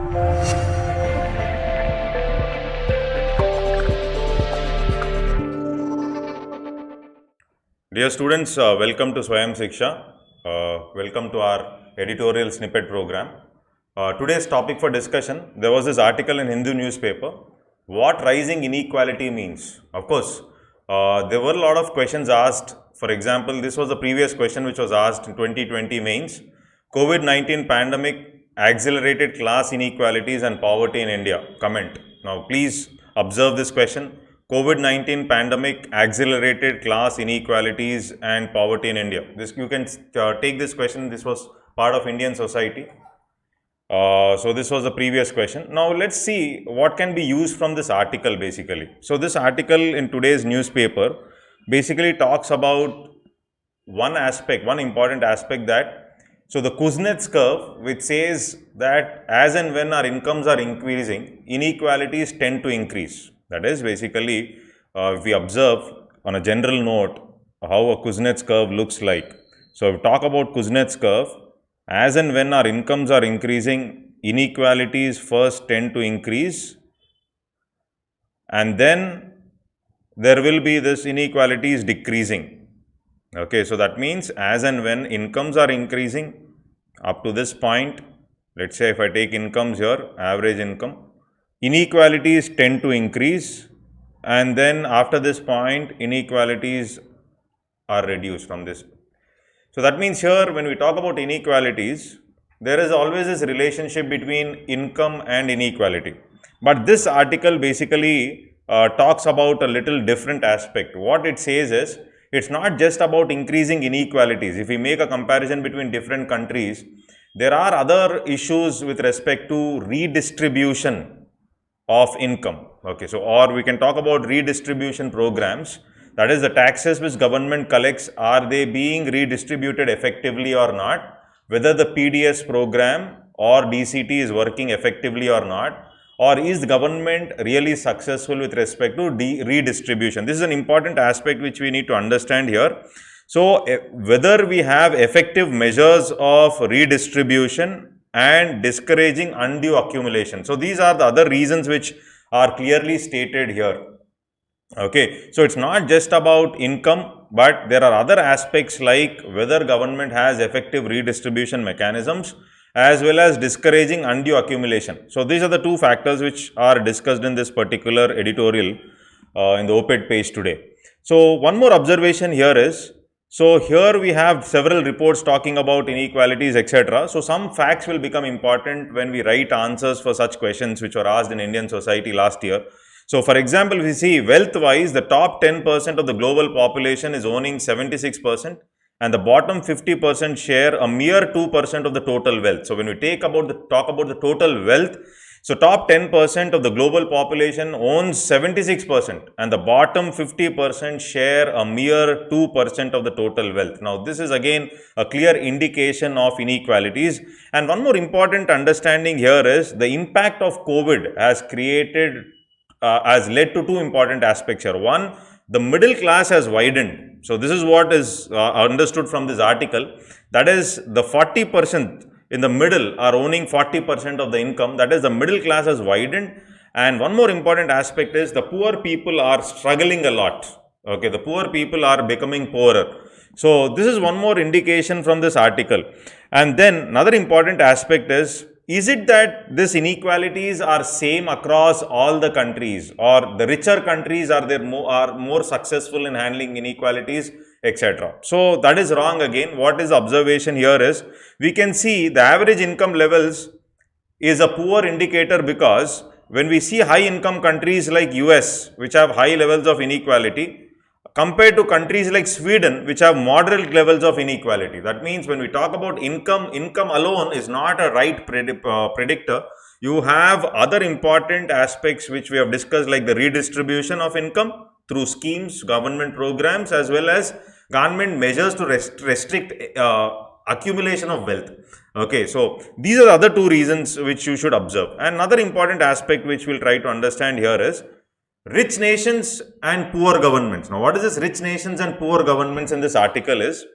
Dear students, welcome to Swayam Shiksha. Welcome to our editorial snippet program. Today's topic for discussion, there was this article in Hindu newspaper, what rising inequality means. Of course, there were a lot of questions asked. For example, this was the previous question which was asked in 2020 mains. COVID-19 pandemic accelerated class inequalities and poverty in India. Comment. Now, please observe this question. COVID-19 pandemic accelerated class inequalities and poverty in India. This you can take this question. This was part of Indian society. So this was the previous question. Now let's see what can be used from this article basically. So this article in today's newspaper basically talks about one aspect, one important aspect that, so the Kuznets curve, which says that as and when our incomes are increasing, inequalities tend to increase. That is basically, if we observe on a general note how a Kuznets curve looks like. So, if we talk about Kuznets curve, as and when our incomes are increasing, inequalities first tend to increase, and then there will be this inequalities decreasing. Okay, so that means as and when incomes are increasing up to this point, let's say if I take incomes here, average income, inequalities tend to increase, and then after this point inequalities are reduced from this. So that means here when we talk about inequalities, there is always this relationship between income and inequality. But this article basically talks about a little different aspect. What it says is, it's not just about increasing inequalities. If we make a comparison between different countries, there are other issues with respect to redistribution of income. Okay, so or we can talk about redistribution programs, that is the taxes which government collects, are they being redistributed effectively or not, whether the PDS program or DCT is working effectively or not, or is the government really successful with respect to redistribution. This is an important aspect which we need to understand here. So whether we have effective measures of redistribution and discouraging undue accumulation. So these are the other reasons which are clearly stated here. Okay, so it's not just about income, but there are other aspects like whether government has effective redistribution mechanisms as well as discouraging undue accumulation. So these are the two factors which are discussed in this particular editorial in the op-ed page today. So one more observation here is, so here we have several reports talking about inequalities, etc. So some facts will become important when we write answers for such questions which were asked in Indian society last year. So for example, we see wealth-wise, the top 10% of the global population is owning 76%, and the bottom 50% share a mere 2% of the total wealth. So when we talk about the total wealth, so top 10% of the global population owns 76%, and the bottom 50% share a mere 2% of the total wealth. Now this is again a clear indication of inequalities. And one more important understanding here is the impact of COVID has led to two important aspects here. One, the middle class has widened. So this is what is understood from this article. That is, the 40% in the middle are owning 40% of the income. That is, the middle class has widened. And one more important aspect is the poor people are struggling a lot. Okay, the poor people are becoming poorer. So this is one more indication from this article. And then another important aspect is it that these inequalities are same across all the countries, or the richer countries are more successful in handling inequalities, etc. So that is wrong again. What is the observation here is, we can see the average income levels is a poor indicator, because when we see high income countries like US, which have high levels of inequality, compared to countries like Sweden, which have moderate levels of inequality. That means when we talk about income alone is not a right predictor. You have other important aspects which we have discussed, like the redistribution of income through schemes, government programs, as well as government measures to restrict accumulation of wealth. Okay, so these are the other two reasons which you should observe. And another important aspect which we'll try to understand here is rich nations and poor governments. Now, what is this rich nations and poor governments in this article is,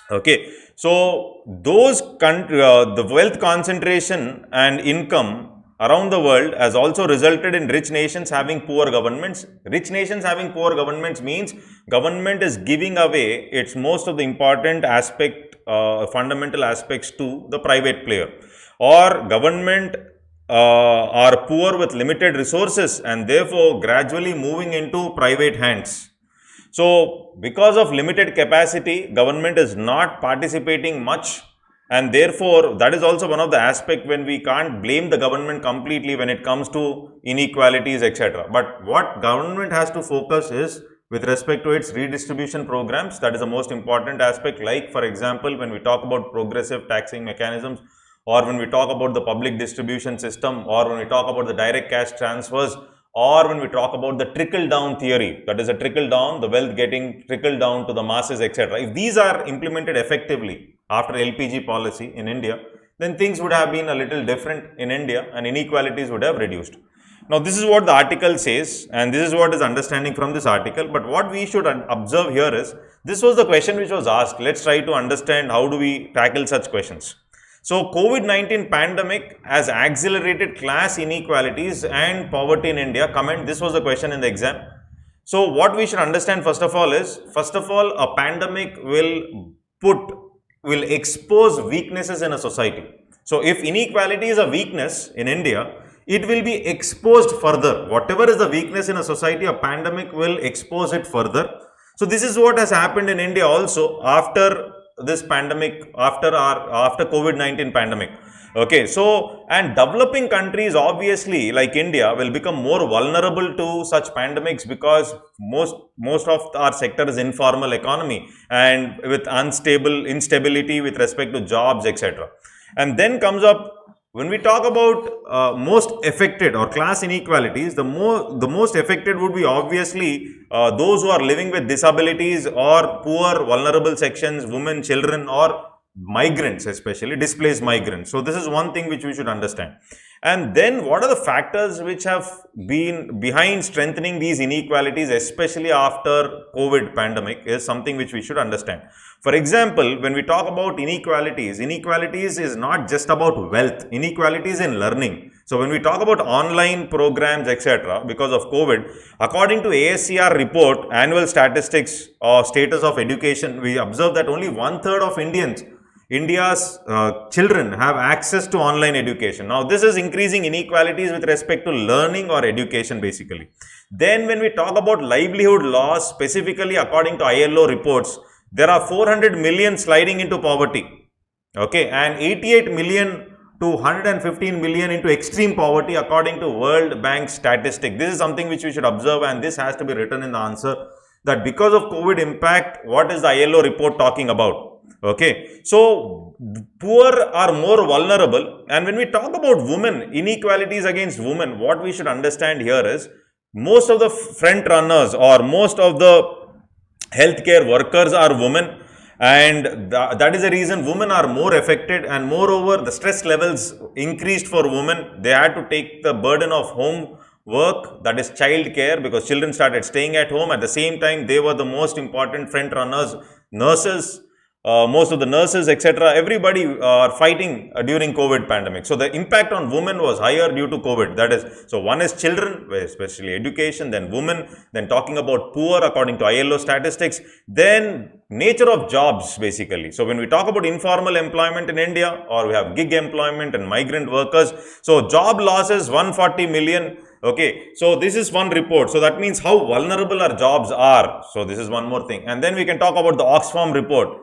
Okay, so the wealth concentration and income around the world has also resulted in rich nations having poor governments. Rich nations having poor governments means government is giving away its most of the important fundamental aspects to the private player, or government are poor with limited resources and therefore gradually moving into private hands. So, because of limited capacity, government is not participating much, and therefore that is also one of the aspect when we can't blame the government completely when it comes to inequalities, etc. But what government has to focus is with respect to its redistribution programs. That is the most important aspect. Like, for example, when we talk about progressive taxing mechanisms, or when we talk about the public distribution system, or when we talk about the direct cash transfers, or when we talk about the trickle down theory, that is a trickle down, the wealth getting trickled down to the masses, etc. If these are implemented effectively after LPG policy in India, then things would have been a little different in India and inequalities would have reduced. Now, this is what the article says, and this is what is understanding from this article. But what we should observe here is, this was the question which was asked. Let's try to understand how do we tackle such questions. So, COVID-19 pandemic has accelerated class inequalities and poverty in India. Comment, this was the question in the exam. So, what we should understand first of all is, a pandemic will expose weaknesses in a society. So, if inequality is a weakness in India, it will be exposed further. Whatever is the weakness in a society, a pandemic will expose it further. So, this is what has happened in India also after this pandemic, after COVID-19 pandemic. Okay, so, and developing countries obviously like India will become more vulnerable to such pandemics because most of our sector is informal economy and with instability with respect to jobs, etc. And then comes up, when we talk about most affected or class inequalities, the most affected would be obviously those who are living with disabilities or poor vulnerable sections, women, children, or migrants, especially displaced migrants. So, this is one thing which we should understand. And then what are the factors which have been behind strengthening these inequalities, especially after COVID pandemic, is something which we should understand. For example, when we talk about inequalities is not just about wealth, inequalities in learning. So, when we talk about online programs, etc., because of COVID, according to ASCR report, annual statistics or status of education, we observe that only 1/3 of India's children have access to online education. Now, this is increasing inequalities with respect to learning or education basically. Then, when we talk about livelihood loss, specifically according to ILO reports, there are 400 million sliding into poverty, okay, and 88 million to 115 million into extreme poverty according to World Bank statistic. This is something which we should observe, and this has to be written in the answer, that because of COVID impact, what is the ILO report talking about? Okay, so poor are more vulnerable, and when we talk about women, inequalities against women, what we should understand here is, most of the front runners or most of the healthcare workers are women, and that is the reason women are more affected, and moreover the stress levels increased for women. They had to take the burden of home work, that is child care, because children started staying at home. At the same time, they were the most important front runners, nurses, most of the nurses, etc. Everybody are fighting during COVID pandemic. So, the impact on women was higher due to COVID. That is, so one is children, especially education, then women, then talking about poor according to ILO statistics, then nature of jobs basically. So, when we talk about informal employment in India, or we have gig employment and migrant workers, so job losses 140 million. Okay, so this is one report. So, that means how vulnerable our jobs are. So, this is one more thing. And then we can talk about the Oxfam report.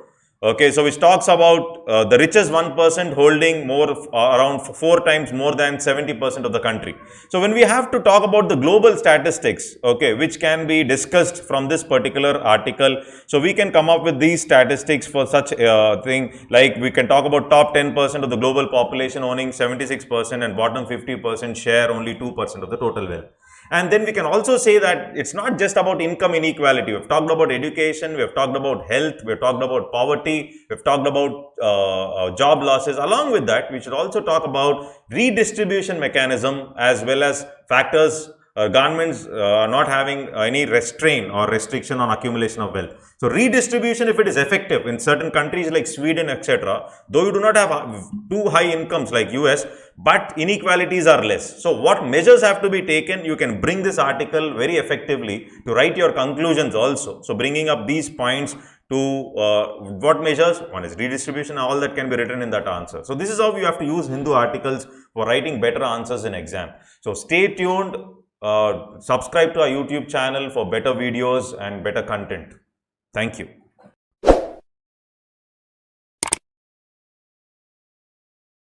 Okay, so which talks about the richest 1% holding around 4 times more than 70% of the country. So, when we have to talk about the global statistics, okay, which can be discussed from this particular article, so we can come up with these statistics for such thing, like we can talk about top 10% of the global population owning 76% and bottom 50% share only 2% of the total wealth. And then we can also say that it's not just about income inequality. We've talked about education, we've talked about health, we've talked about poverty, we've talked about job losses. Along with that, we should also talk about redistribution mechanism as well as factors governments are not having any restraint or restriction on accumulation of wealth. So redistribution, if it is effective in certain countries like Sweden, etc., though you do not have too high incomes like US, but inequalities are less. So what measures have to be taken? You can bring this article very effectively to write your conclusions also. So bringing up these points to what measures? One is redistribution, all that can be written in that answer. So this is how you have to use Hindu articles for writing better answers in exam. So stay tuned, subscribe to our YouTube channel for better videos and better content. Thank you.